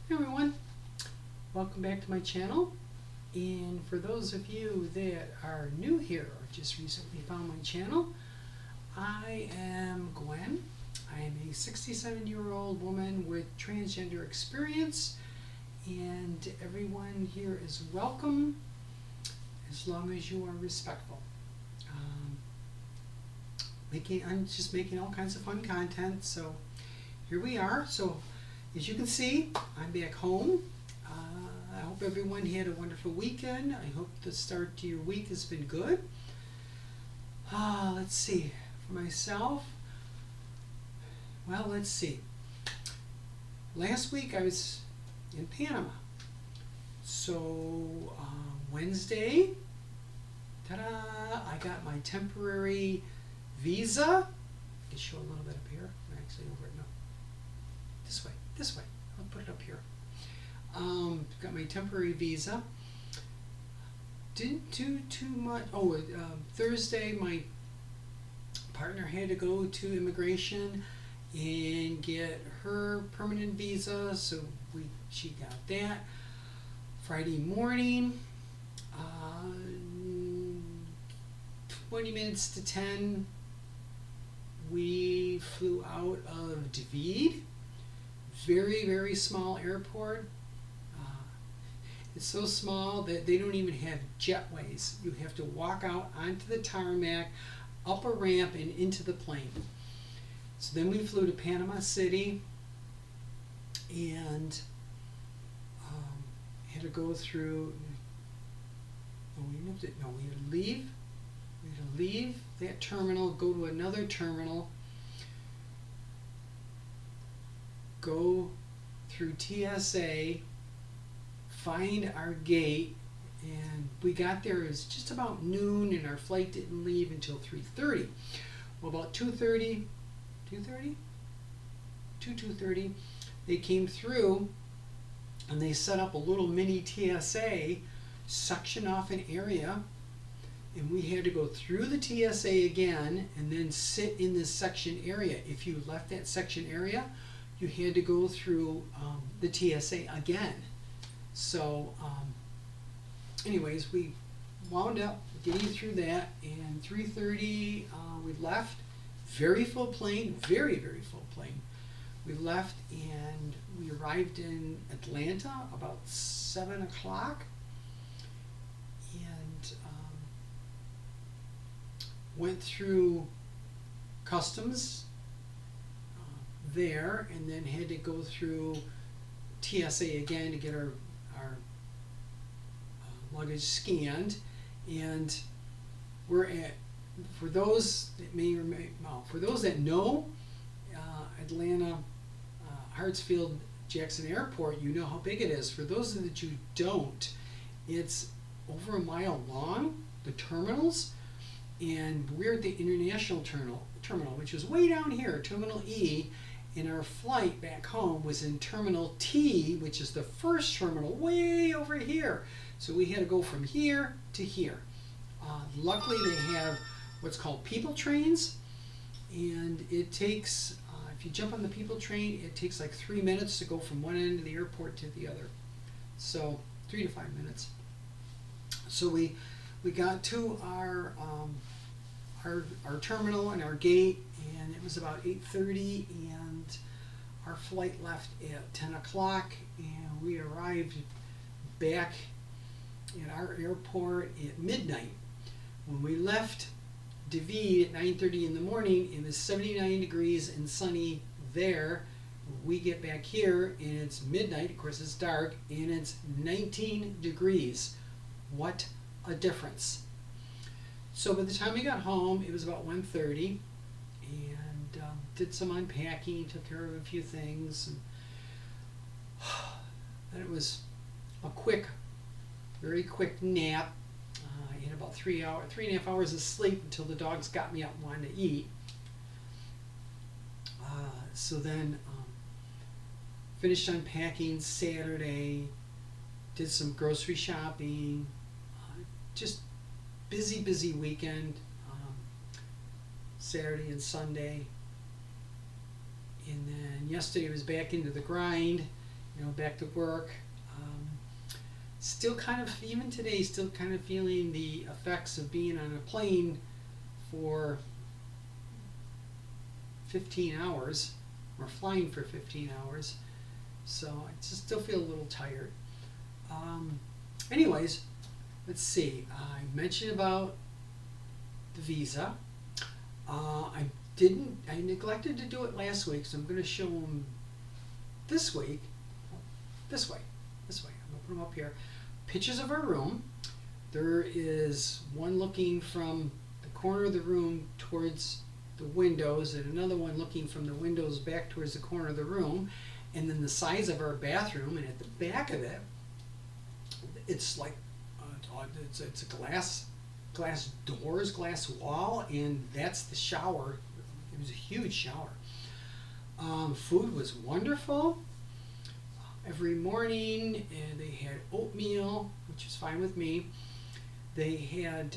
Hey everyone, welcome back to my channel. And for those of you that are new here or just recently found my channel, I am Gwen. I am a 67-year-old woman with transgender experience, and everyone here is welcome as long as you are respectful. I'm just making all kinds of fun content, so here we are. So as you can see, I'm back home. I hope everyone had a wonderful weekend. I hope the start to your week has been good. Let's see, for myself, well, let's see. Last week I was in Panama. So Wednesday, ta-da, I got my temporary visa. I can show a little bit up here. I'm actually over it now. This way. I'll put it up here. Got my temporary visa. Didn't do too much. Thursday my partner had to go to immigration and get her permanent visa, so she got that. Friday morning, 20 minutes to 10, we flew out of David. Very, very small airport. It's so small that they don't even have jetways. You have to walk out onto the tarmac, up a ramp, and into the plane. So then we flew to Panama City and had to go through. We had to leave. We had to leave that terminal, go to another terminal, go through TSA, find our gate, and we got there. It was just about noon, and our flight didn't leave until 3:30. Well, about 2:30, they came through, and they set up a little mini TSA, section off an area, and we had to go through the TSA again and then sit in this section area. If you left that section area, you had to go through the TSA again. So anyways, we wound up getting through that, and 3:30 we left. Very full plane, very, very full plane. We left and we arrived in Atlanta about 7 o'clock, and went through customs there, and then had to go through TSA again to get our luggage scanned. And we're at, for those that know Atlanta, Hartsfield Jackson Airport, you know how big it is. For those that you don't, it's over a mile long, the terminals, and we're at the international terminal, which is way down here, Terminal E, and our flight back home was in Terminal T, which is the first terminal way over here. So we had to go from here to here. Luckily, they have what's called people trains, and it takes, if you jump on the people train, it takes like 3 minutes to go from one end of the airport to the other. So 3 to 5 minutes. So we got to our terminal and our gate, and it was about 8:30, and our flight left at 10 o'clock, and we arrived back at our airport at midnight. When we left David at 9:30 in the morning, it was 79 degrees and sunny there. We get back here and it's midnight, of course it's dark, and it's 19 degrees. What a difference. So by the time we got home, it was about 1:30, and did some unpacking, took care of a few things, and then it was a very quick nap. I had about 3.5 hours of sleep until the dogs got me up and wanted to eat. So then finished unpacking Saturday, did some grocery shopping, just busy weekend, Saturday and Sunday. And then yesterday was back into the grind, back to work. Still kind of, even today, still kind of feeling the effects of being on a plane for 15 hours, or flying for 15 hours. So I just still feel a little tired. Anyways, let's see. I mentioned about the visa. I neglected to do it last week, so I'm going to show them this week. This way. I'm going to put them up here. Pictures of our room. There is one looking from the corner of the room towards the windows, and another one looking from the windows back towards the corner of the room, and then the size of our bathroom. And at the back of it, it's like it's a glass doors, glass wall, and that's the shower. It was a huge shower. Food was wonderful. Every morning, and they had oatmeal, which is fine with me. They had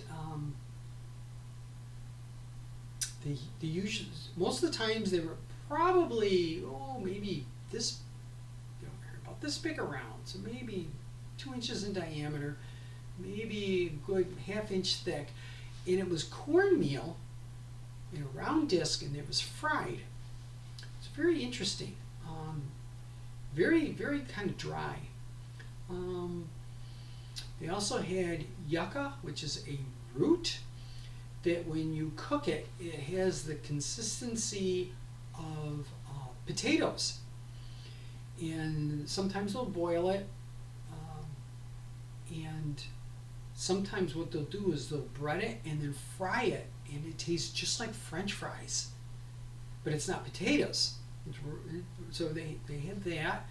the usual. Most of the times, they were probably maybe this, about this big around, so maybe 2 inches in diameter, maybe a good half-inch thick, and it was cornmeal in a round disc, and it was fried. It's very interesting. Very, very kind of dry. They also had yucca, which is a root that when you cook it, it has the consistency of potatoes. And sometimes they'll boil it, and sometimes what they'll do is they'll bread it and then fry it, and it tastes just like French fries, but it's not potatoes. So they had that.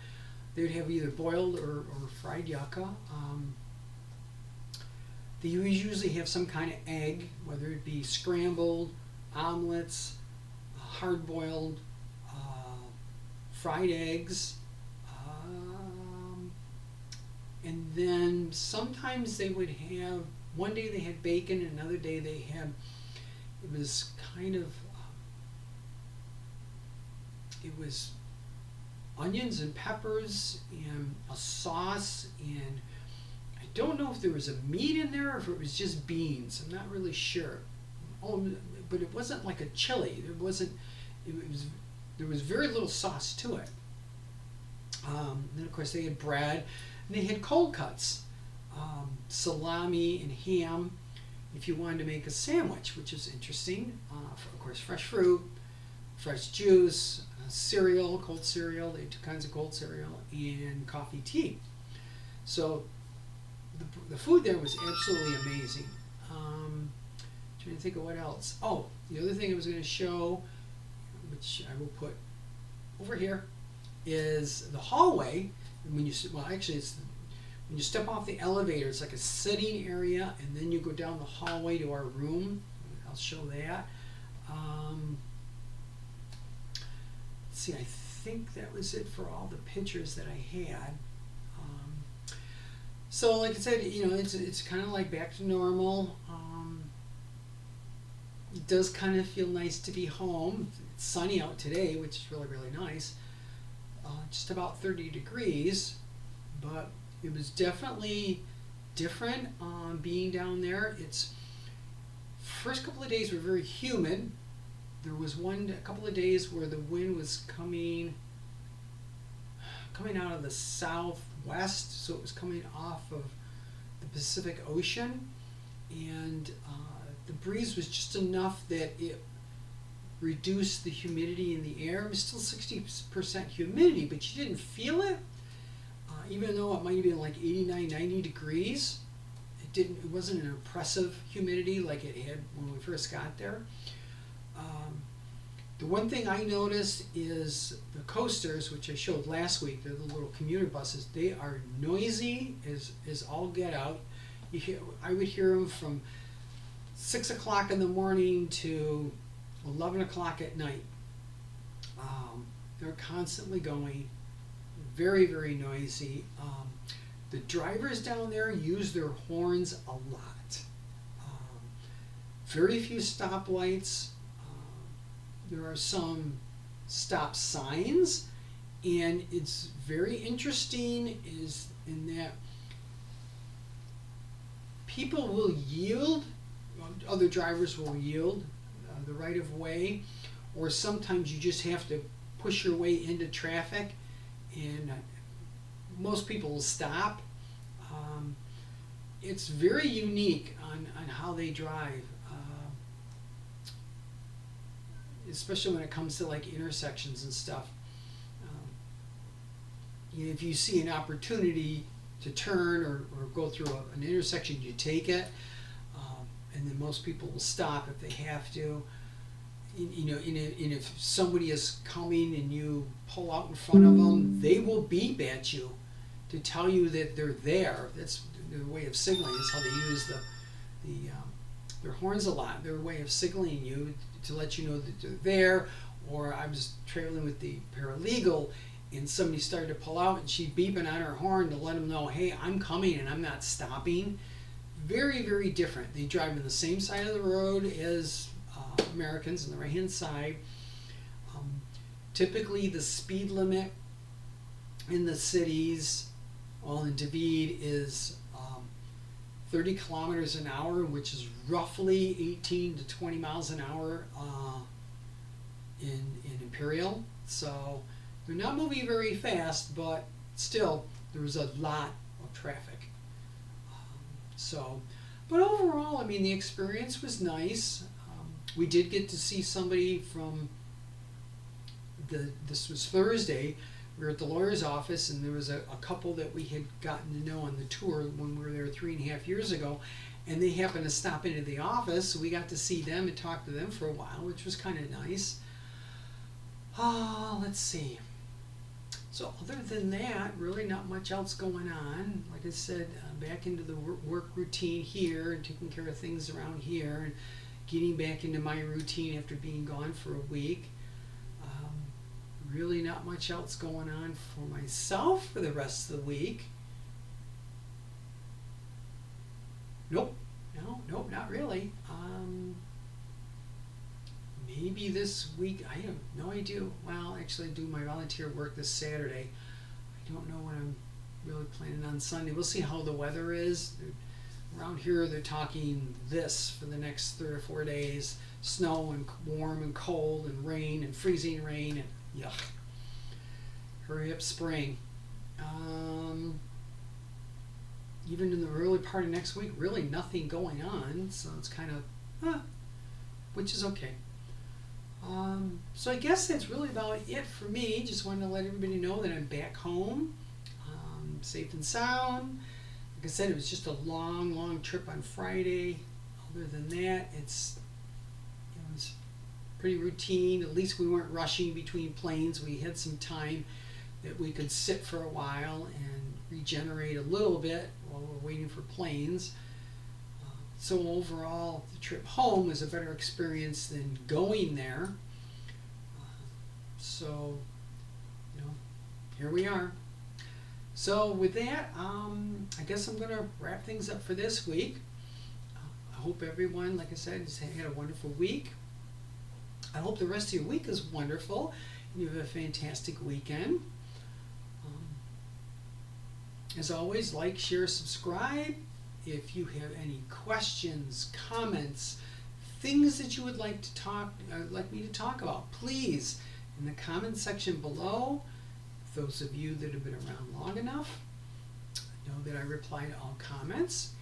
They would have either boiled or fried yucca. They usually have some kind of egg, whether it be scrambled, omelets, hard-boiled, fried eggs. And then sometimes they would have, one day they had bacon, another day they had, it was kind of, it was onions and peppers and a sauce, and I don't know if there was a meat in there or if it was just beans. I'm not really sure. But it wasn't like a chili. There was very little sauce to it. Then of course they had bread, and they had cold cuts, salami and ham, if you wanted to make a sandwich, which is interesting. Of course, fresh fruit, fresh juice, cereal, cold cereal. They had 2 kinds of cold cereal, and coffee, tea. So the food there was absolutely amazing. Trying to think of what else. Oh, the other thing I was going to show, which I will put over here, is the hallway. And when you when you step off the elevator, it's like a sitting area, and then you go down the hallway to our room. I'll show that. Let's see, I think that was it for all the pictures that I had. So like I said, it's kind of like back to normal. It does kind of feel nice to be home. It's sunny out today, which is really, really nice. Just about 30 degrees, but it was definitely different being down there. It's first couple of days were very humid. There was a couple of days where the wind was coming out of the southwest, so it was coming off of the Pacific Ocean, and the breeze was just enough that it reduced the humidity in the air. It was still 60% humidity, but you didn't feel it, even though it might have been like 89, 90 degrees. It wasn't an oppressive humidity like it had when we first got there. The one thing I noticed is the coasters, which I showed last week. They're the little commuter buses. They are noisy as all get out. I would hear them from 6 o'clock in the morning to 11 o'clock at night. They're constantly going, very, very noisy. The drivers down there use their horns a lot. Very few stoplights. There are some stop signs, And it's very interesting is in that people will yield, other drivers will yield the right of way, or sometimes you just have to push your way into traffic, and most people will stop. It's very unique on how they drive, especially when it comes to like intersections and stuff. If you see an opportunity to turn or go through an intersection, you take it, and then most people will stop if they have to. And if somebody is coming and you pull out in front of them, they will beep at you to tell you that they're there. That's their way of signaling. Is how they use their horns a lot. Their way of signaling you to let you know that they're there. Or I was traveling with the paralegal, and somebody started to pull out, and she's beeping on her horn to let them know, hey, I'm coming and I'm not stopping. Very, very different. They drive on the same side of the road as Americans on the right hand side. Typically the speed limit in the cities, well, in David, is 30 kilometers an hour, which is roughly 18 to 20 miles an hour in Imperial. So they're not moving very fast, but still there's a lot of traffic. But overall, I mean, the experience was nice. We did get to see somebody from this was Thursday. We were at the lawyer's office, and there was a couple that we had gotten to know on the tour when we were there 3.5 years ago, and they happened to stop into the office, so we got to see them and talk to them for a while, which was kind of nice. Let's see. So other than that, really not much else going on. Like I said, back into the work routine here and taking care of things around here and getting back into my routine after being gone for a week. Really not much else going on for myself for the rest of the week. Nope, not really. Maybe this week, I have no idea. Well, actually I do my volunteer work this Saturday. I don't know when I'm really planning on Sunday. We'll see how the weather is. Around here they're talking this for the next 3 or 4 days. Snow and warm and cold and rain and freezing rain and yuck. Hurry up spring. Even in the early part of next week, really nothing going on. So it's kind of, which is okay. So I guess that's really about it for me. Just wanted to let everybody know that I'm back home, safe and sound. Like I said, it was just a long trip on Friday. Other than that, it was pretty routine. At least we weren't rushing between planes. We had some time that we could sit for a while and regenerate a little bit while we're waiting for planes. So overall, the trip home was a better experience than going there. So, here we are. So with that, I guess I'm going to wrap things up for this week. I hope everyone, like I said, has had a wonderful week. I hope the rest of your week is wonderful and you have a fantastic weekend. As always, like, share, subscribe. If you have any questions, comments, things that you would like me to talk about, please, in the comment section below. Those of you that have been around long enough know that I reply to all comments.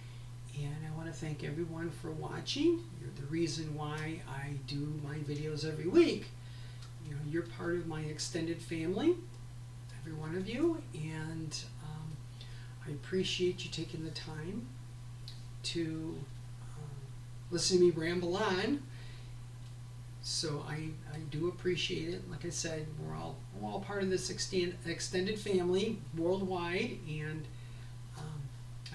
And I want to thank everyone for watching. You're the reason why I do my videos every week. You're part of my extended family, every one of you, and I appreciate you taking the time to listen to me ramble on. So I do appreciate it. Like I said, we're all part of this extended family worldwide, and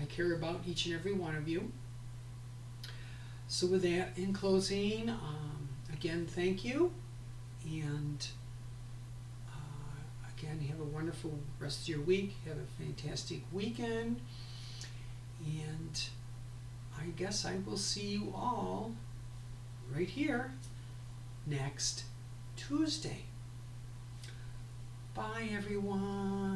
I care about each and every one of you. So with that, in closing, again, thank you, and again, have a wonderful rest of your week. Have a fantastic weekend, and I guess I will see you all right here next Tuesday. Bye, everyone.